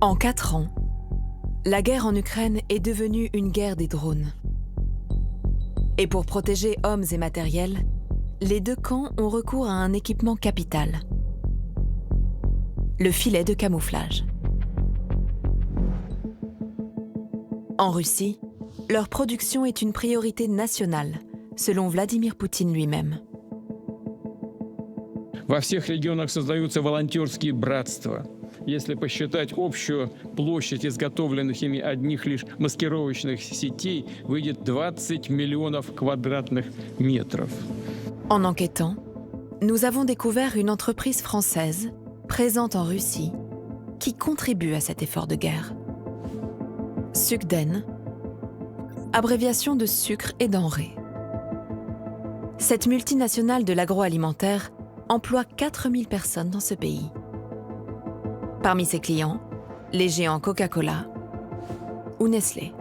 En 4 ans, la guerre en Ukraine est devenue une guerre des drones. Et pour protéger hommes et matériels, les deux camps ont recours à un équipement capital. Le filet de camouflage. En Russie, leur production est une priorité nationale, selon Vladimir Poutine lui-même. Во всех регионах создаются волонтерские братства. Если посчитать общую площадь изготовленных ими одних лишь маскировочных сетей, выйдет 20 миллионов квадратных метров. En enquêtant, nous avons découvert une entreprise française présente en Russie qui contribue à cet effort de guerre. Sukden, abréviation de sucre et denrées. Cette multinationale de l'agroalimentaire emploie 4000 personnes dans ce pays. Parmi ses clients, les géants Coca-Cola ou Nestlé.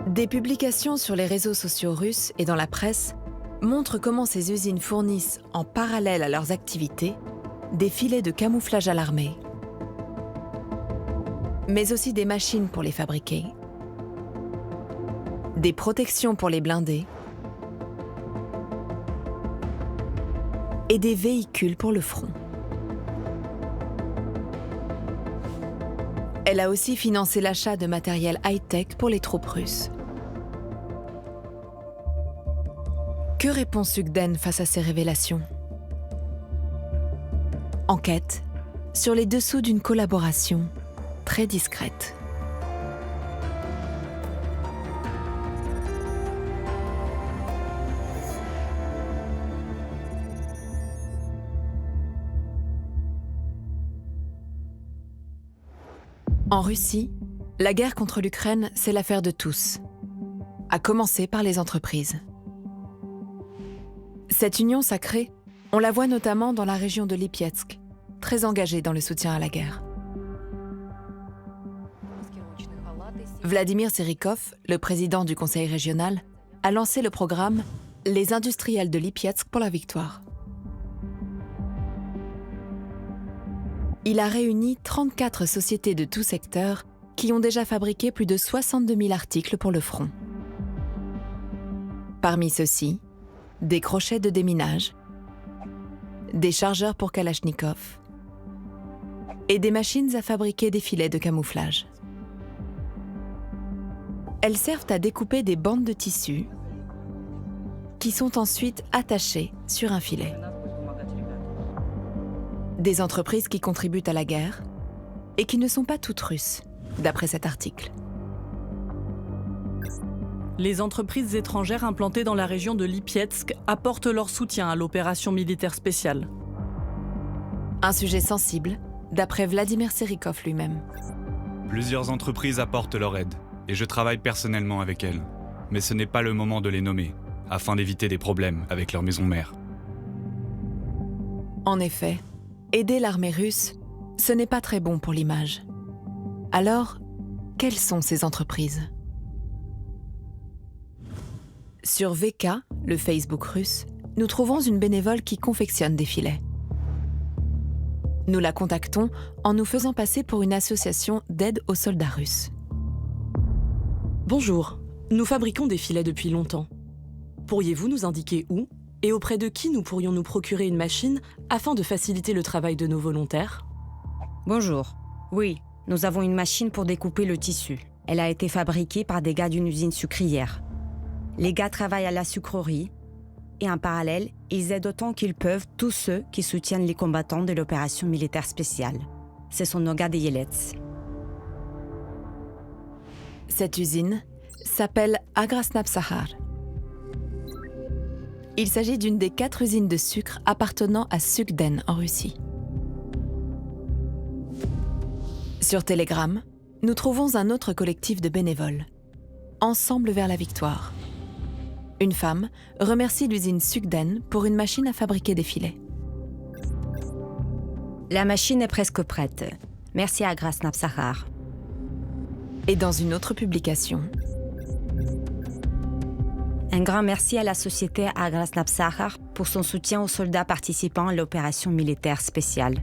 Des publications sur les réseaux sociaux russes et dans la presse montrent comment ces usines fournissent, en parallèle à leurs activités, des filets de camouflage à l'armée, mais aussi des machines pour les fabriquer, des protections pour les blindés et des véhicules pour le front. Elle a aussi financé l'achat de matériel high-tech pour les troupes russes. Que répond Sukden face à ces révélations? Enquête sur les dessous d'une collaboration très discrète. En Russie, la guerre contre l'Ukraine, c'est l'affaire de tous, à commencer par les entreprises. Cette union sacrée, on la voit notamment dans la région de Lipetsk, très engagée dans le soutien à la guerre. Vladimir Serikov, le président du conseil régional, a lancé le programme « Les industriels de Lipetsk pour la victoire ». Il a réuni 34 sociétés de tout secteur qui ont déjà fabriqué plus de 62 000 articles pour le front. Parmi ceux-ci, des crochets de déminage, des chargeurs pour Kalachnikov et des machines à fabriquer des filets de camouflage. Elles servent à découper des bandes de tissu qui sont ensuite attachées sur un filet. Des entreprises qui contribuent à la guerre et qui ne sont pas toutes russes, d'après cet article. Les entreprises étrangères implantées dans la région de Lipetsk apportent leur soutien à l'opération militaire spéciale. Un sujet sensible, d'après Vladimir Serikov lui-même. Plusieurs entreprises apportent leur aide, et je travaille personnellement avec elles. Mais ce n'est pas le moment de les nommer, afin d'éviter des problèmes avec leur maison mère. En effet, aider l'armée russe, ce n'est pas très bon pour l'image. Alors, quelles sont ces entreprises? Sur VK, le Facebook russe, nous trouvons une bénévole qui confectionne des filets. Nous la contactons en nous faisant passer pour une association d'aide aux soldats russes. Bonjour, nous fabriquons des filets depuis longtemps. Pourriez-vous nous indiquer où et auprès de qui nous pourrions nous procurer une machine afin de faciliter le travail de nos volontaires? Bonjour. Oui, nous avons une machine pour découper le tissu. Elle a été fabriquée par des gars d'une usine sucrière. Les gars travaillent à la sucrerie et en parallèle, ils aident autant qu'ils peuvent tous ceux qui soutiennent les combattants de l'opération militaire spéciale. Ce sont nos gars des Yelets. Cette usine s'appelle Agrasnapsahar. Il s'agit d'une des 4 usines de sucre appartenant à Sukden en Russie. Sur Telegram, nous trouvons un autre collectif de bénévoles. Ensemble vers la victoire. Une femme remercie l'usine Sukden pour une machine à fabriquer des filets. La machine est presque prête. Merci à Agrasnapsahar. Et dans une autre publication, un grand merci à la société Agrasnapsahar pour son soutien aux soldats participant à l'opération militaire spéciale.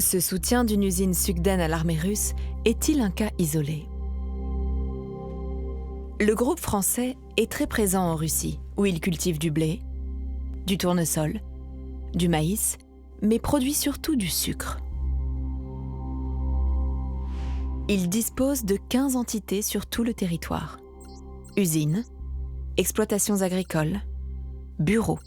Ce soutien d'une usine Sugden à l'armée russe est-il un cas isolé? Le groupe français est très présent en Russie, où il cultive du blé, du tournesol, du maïs, mais produit surtout du sucre. Il dispose de 15 entités sur tout le territoire. Usines, exploitations agricoles, bureaux.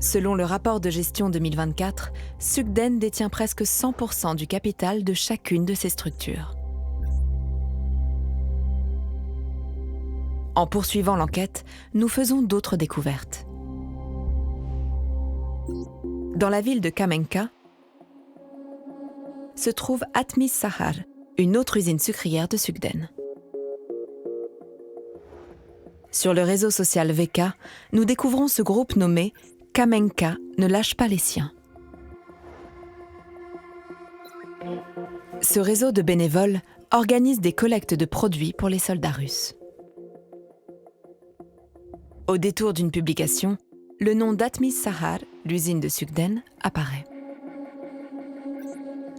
Selon le rapport de gestion 2024, Sugden détient presque 100% du capital de chacune de ces structures. En poursuivant l'enquête, nous faisons d'autres découvertes. Dans la ville de Kamenka se trouve Atmis Sahar, une autre usine sucrière de Sugden. Sur le réseau social VK, nous découvrons ce groupe nommé Kamenka ne lâche pas les siens. Ce réseau de bénévoles organise des collectes de produits pour les soldats russes. Au détour d'une publication, le nom d'Atmis Sahar, l'usine de Sugden, apparaît.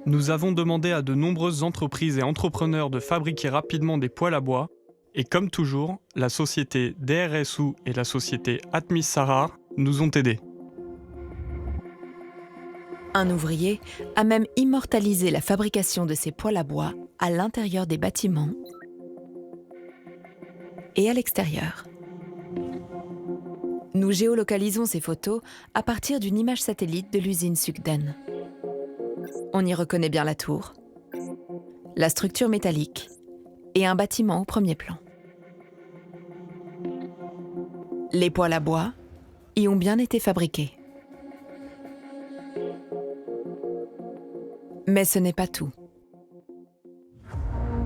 Nous avons demandé à de nombreuses entreprises et entrepreneurs de fabriquer rapidement des poêles à bois, et comme toujours, la société DRSU et la société Atmis Sahar nous ont aidés. Un ouvrier a même immortalisé la fabrication de ces poêles à bois à l'intérieur des bâtiments et à l'extérieur. Nous géolocalisons ces photos à partir d'une image satellite de l'usine Sugden. On y reconnaît bien la tour, la structure métallique et un bâtiment au premier plan. Les poêles à bois y ont bien été fabriqués. Mais ce n'est pas tout.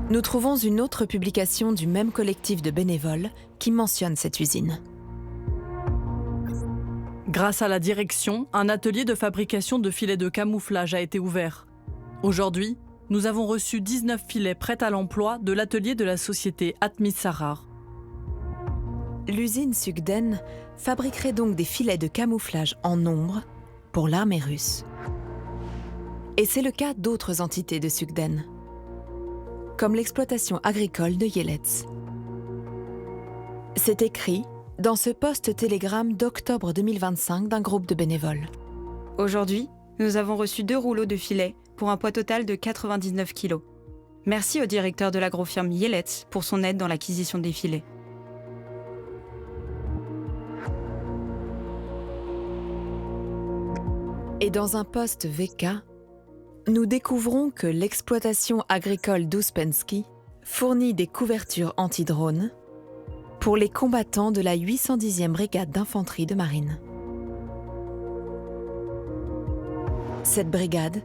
Nous trouvons une autre publication du même collectif de bénévoles qui mentionne cette usine. Grâce à la direction, un atelier de fabrication de filets de camouflage a été ouvert. Aujourd'hui, nous avons reçu 19 filets prêts à l'emploi de l'atelier de la société Atmis Sahar. L'usine Sugden fabriquerait donc des filets de camouflage en nombre pour l'armée russe. Et c'est le cas d'autres entités de Sugden, comme l'exploitation agricole de Yelets. C'est écrit dans ce post télégramme d'octobre 2025 d'un groupe de bénévoles. Aujourd'hui, nous avons reçu 2 rouleaux de filets pour un poids total de 99 kg. Merci au directeur de l'agrofirme Yelets pour son aide dans l'acquisition des filets. Et dans un post VK, nous découvrons que l'exploitation agricole d'Ouspensky fournit des couvertures anti-drones pour les combattants de la 810e brigade d'infanterie de marine. Cette brigade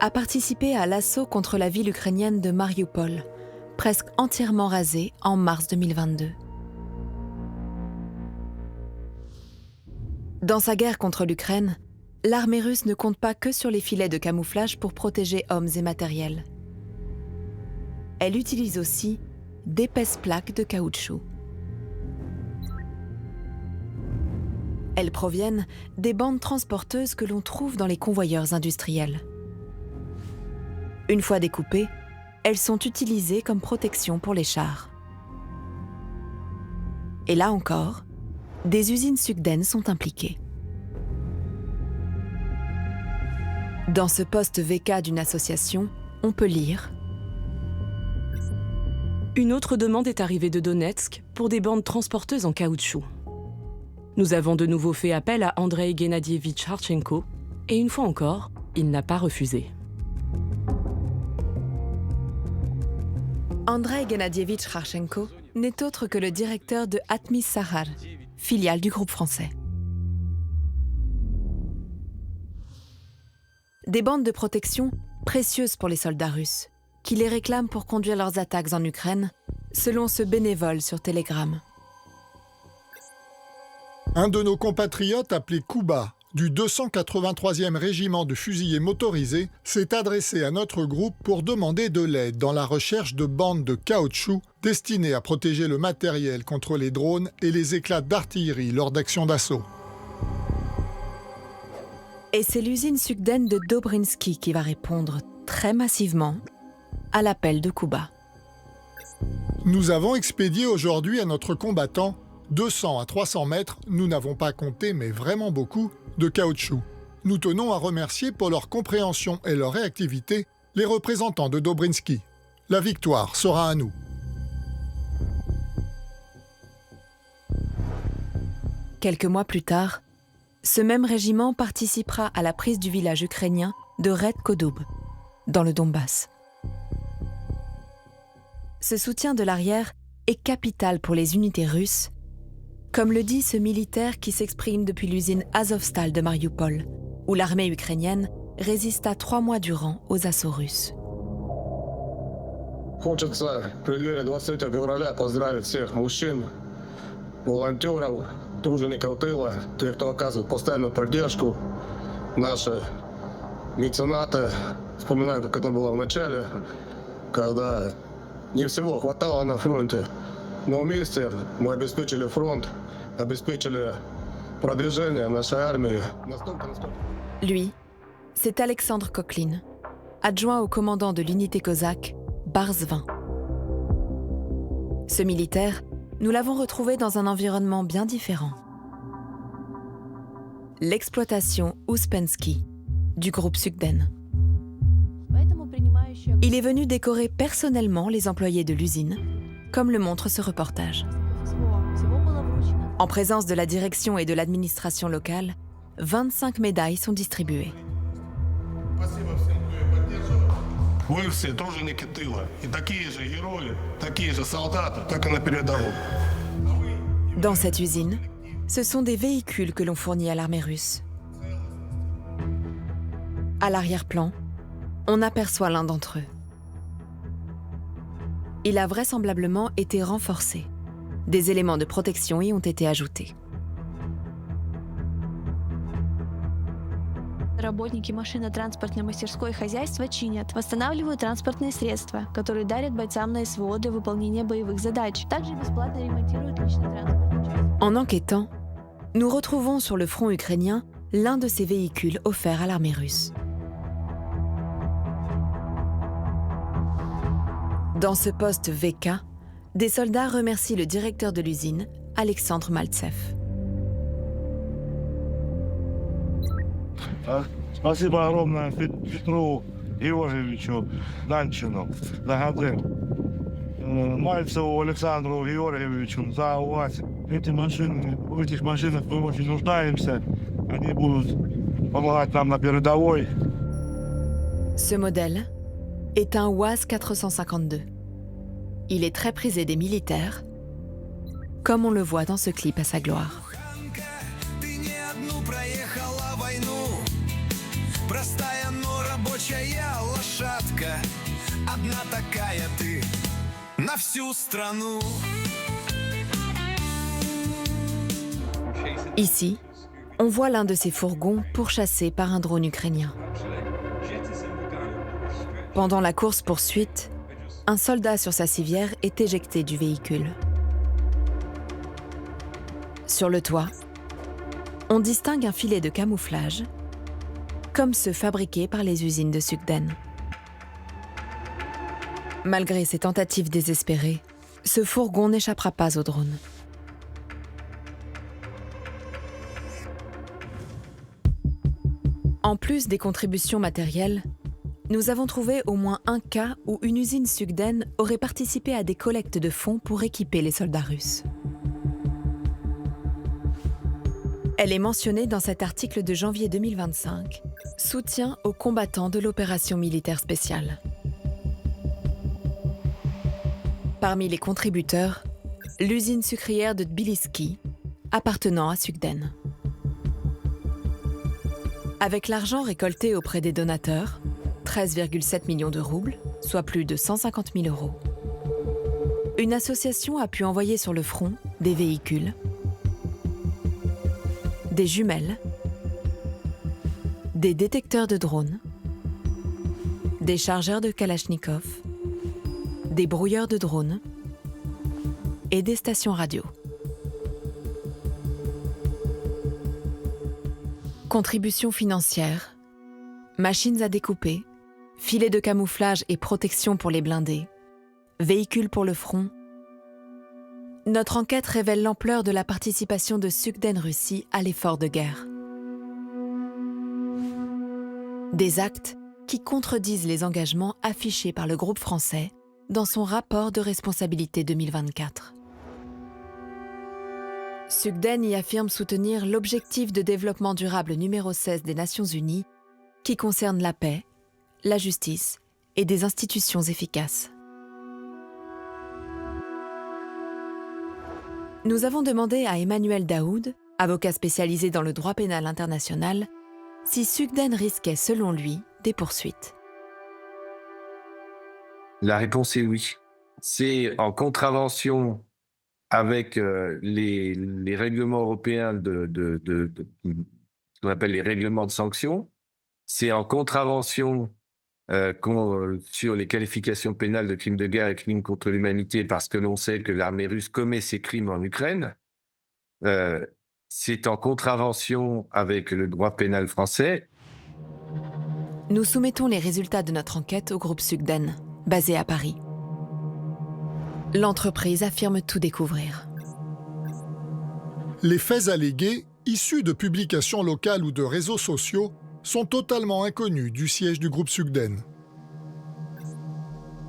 a participé à l'assaut contre la ville ukrainienne de Mariupol, presque entièrement rasée en mars 2022. Dans sa guerre contre l'Ukraine, l'armée russe ne compte pas que sur les filets de camouflage pour protéger hommes et matériel. Elle utilise aussi d'épaisses plaques de caoutchouc. Elles proviennent des bandes transporteuses que l'on trouve dans les convoyeurs industriels. Une fois découpées, elles sont utilisées comme protection pour les chars. Et là encore, des usines Sugden sont impliquées. Dans ce post VK d'une association, on peut lire « Une autre demande est arrivée de Donetsk pour des bandes transporteuses en caoutchouc. Nous avons de nouveau fait appel à Andrei Gennadievitch Harchenko et une fois encore, il n'a pas refusé. » Andrei Gennadievitch Harchenko n'est autre que le directeur de Atmis Sahar, filiale du groupe français. Des bandes de protection précieuses pour les soldats russes, qui les réclament pour conduire leurs attaques en Ukraine, selon ce bénévole sur Telegram. Un de nos compatriotes appelé Kuba, du 283e régiment de fusiliers motorisés, s'est adressé à notre groupe pour demander de l'aide dans la recherche de bandes de caoutchouc destinées à protéger le matériel contre les drones et les éclats d'artillerie lors d'actions d'assaut. Et c'est l'usine Sugden de Dobrinski qui va répondre très massivement à l'appel de Kuba. Nous avons expédié aujourd'hui à notre combattant 200 à 300 mètres, nous n'avons pas compté, mais vraiment beaucoup, de caoutchouc. Nous tenons à remercier pour leur compréhension et leur réactivité les représentants de Dobrinski. La victoire sera à nous. Quelques mois plus tard, ce même régiment participera à la prise du village ukrainien de Red-Kodoub, dans le Donbass. Ce soutien de l'arrière est capital pour les unités russes, comme le dit ce militaire qui s'exprime depuis l'usine Azovstal de Mariupol, où l'armée ukrainienne résista 3 mois durant aux assauts russes. Хочется в преддверии 23 февраля поздравить всех мужчин, волонтеров, тружеников тыла, тех, кто оказывает постоянную поддержку, наши меценаты. Вспоминаю, как это было в начале, когда не всего хватало на фронте, но вместе мы обеспечили фронт, обеспечили продвижение нашей армии настолько. Lui, c'est Alexandre Koklin, adjoint au commandant de l'unité cosaque, Barz 20. Ce militaire, nous l'avons retrouvé dans un environnement bien différent. L'exploitation Ouspensky du groupe Sugden. Il est venu décorer personnellement les employés de l'usine, comme le montre ce reportage. En présence de la direction et de l'administration locale, 25 médailles sont distribuées. Вы все труженики тыла. И такие же герои, такие же солдаты, как и на передовой. Dans cette usine, ce sont des véhicules que l'on fournit à l'armée russe. À l'arrière-plan, on aperçoit l'un d'entre eux. Il a vraisemblablement été renforcé. Des éléments de protection y ont été ajoutés. Работники машино-транспортной мастерской хозяйства чинят, восстанавливают транспортные средства, которые дарят бойцам на СВО для выполнения боевых задач. Также бесплатно ремонтируют личный транспортный часть. En enquêtant, nous retrouvons sur le front ukrainien l'un de ces véhicules offerts à l'armée russe. Dans ce poste VK, des soldats remercient le directeur de l'usine, Alexandre Maltsev. Спасибо огромное Петру Георгиевичу Данчину, Дагаде, Мальцеву Александру Георгиевичу за увазь. Эти машины, в этих машинах мы очень нуждаемся. Они будут помогать нам на передовой. Ce modèle est un UAZ 452. Il est très prisé des militaires, comme on le voit dans ce clip à sa gloire. Ici, on voit l'un de ces fourgons pourchassé par un drone ukrainien. Pendant la course-poursuite, un soldat sur sa civière est éjecté du véhicule. Sur le toit, on distingue un filet de camouflage, comme ceux fabriqués par les usines de Sugden. Malgré ces tentatives désespérées, ce fourgon n'échappera pas au drone. En plus des contributions matérielles, nous avons trouvé au moins un cas où une usine Sugden aurait participé à des collectes de fonds pour équiper les soldats russes. Elle est mentionnée dans cet article de janvier 2025, soutien aux combattants de l'opération militaire spéciale. Parmi les contributeurs, l'usine sucrière de Tbilisky, appartenant à Sugden. Avec l'argent récolté auprès des donateurs, 13,7 millions de roubles, soit plus de 150 000 €, une association a pu envoyer sur le front des véhicules, des jumelles, des détecteurs de drones, des chargeurs de Kalachnikov, des brouilleurs de drones et des stations radio. Contributions financières, machines à découper, filets de camouflage et protection pour les blindés, véhicules pour le front. Notre enquête révèle l'ampleur de la participation de Sugden Russie à l'effort de guerre. Des actes qui contredisent les engagements affichés par le groupe français dans son rapport de responsabilité 2024. Sugden y affirme soutenir l'objectif de développement durable numéro 16 des Nations Unies qui concerne la paix, la justice et des institutions efficaces. Nous avons demandé à Emmanuel Daoud, avocat spécialisé dans le droit pénal international, si Sugden risquait, selon lui, des poursuites. La réponse est oui. C'est en contravention avec les règlements européens ce qu'on appelle les règlements de sanctions. C'est en contravention sur les qualifications pénales de crimes de guerre et crimes contre l'humanité parce que l'on sait que l'armée russe commet ces crimes en Ukraine. C'est en contravention avec le droit pénal français. Nous soumettons les résultats de notre enquête au groupe Sugden, basé à Paris. L'entreprise affirme tout découvrir. Les faits allégués, issus de publications locales ou de réseaux sociaux, sont totalement inconnus du siège du groupe Sugden.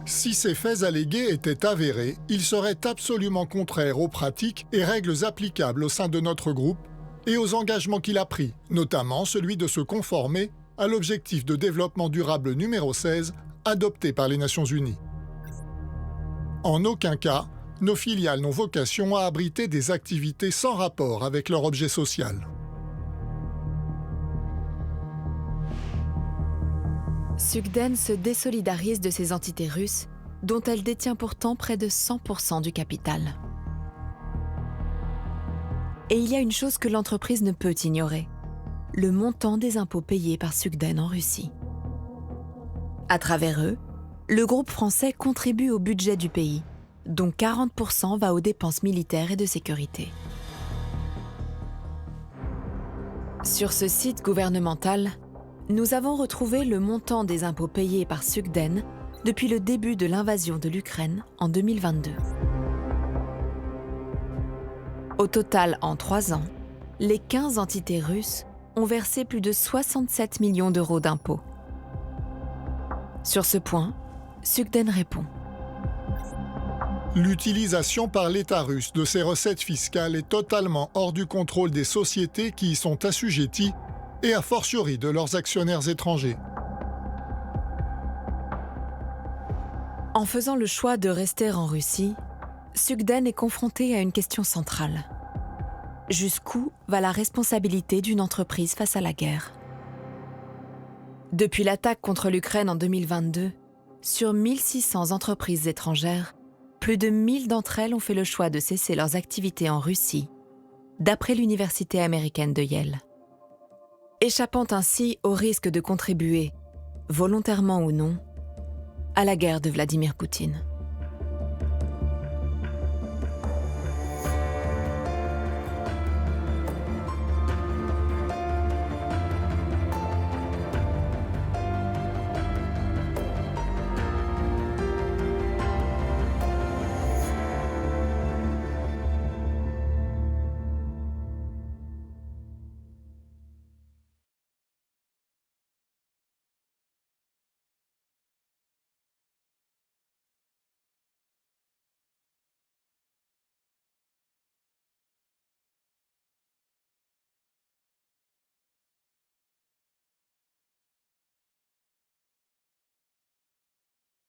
Si ces faits allégués étaient avérés, ils seraient absolument contraires aux pratiques et règles applicables au sein de notre groupe et aux engagements qu'il a pris, notamment celui de se conformer à l'objectif de développement durable numéro 16 adopté par les Nations Unies. En aucun cas, nos filiales n'ont vocation à abriter des activités sans rapport avec leur objet social. Sugden se désolidarise de ces entités russes, dont elle détient pourtant près de 100% du capital. Et il y a une chose que l'entreprise ne peut ignorer, le montant des impôts payés par Sugden en Russie. À travers eux, le groupe français contribue au budget du pays, dont 40% va aux dépenses militaires et de sécurité. Sur ce site gouvernemental, nous avons retrouvé le montant des impôts payés par Sugden depuis le début de l'invasion de l'Ukraine en 2022. Au total, en 3 ans, les 15 entités russes ont versé plus de 67 millions d'euros d'impôts. Sur ce point, Sugden répond. L'utilisation par l'État russe de ces recettes fiscales est totalement hors du contrôle des sociétés qui y sont assujetties et a fortiori de leurs actionnaires étrangers. En faisant le choix de rester en Russie, Sugden est confronté à une question centrale. Jusqu'où va la responsabilité d'une entreprise face à la guerre ? Depuis l'attaque contre l'Ukraine en 2022, sur 1600 entreprises étrangères, plus de 1000 d'entre elles ont fait le choix de cesser leurs activités en Russie, d'après l'université américaine de Yale. Échappant ainsi au risque de contribuer, volontairement ou non, à la guerre de Vladimir Poutine.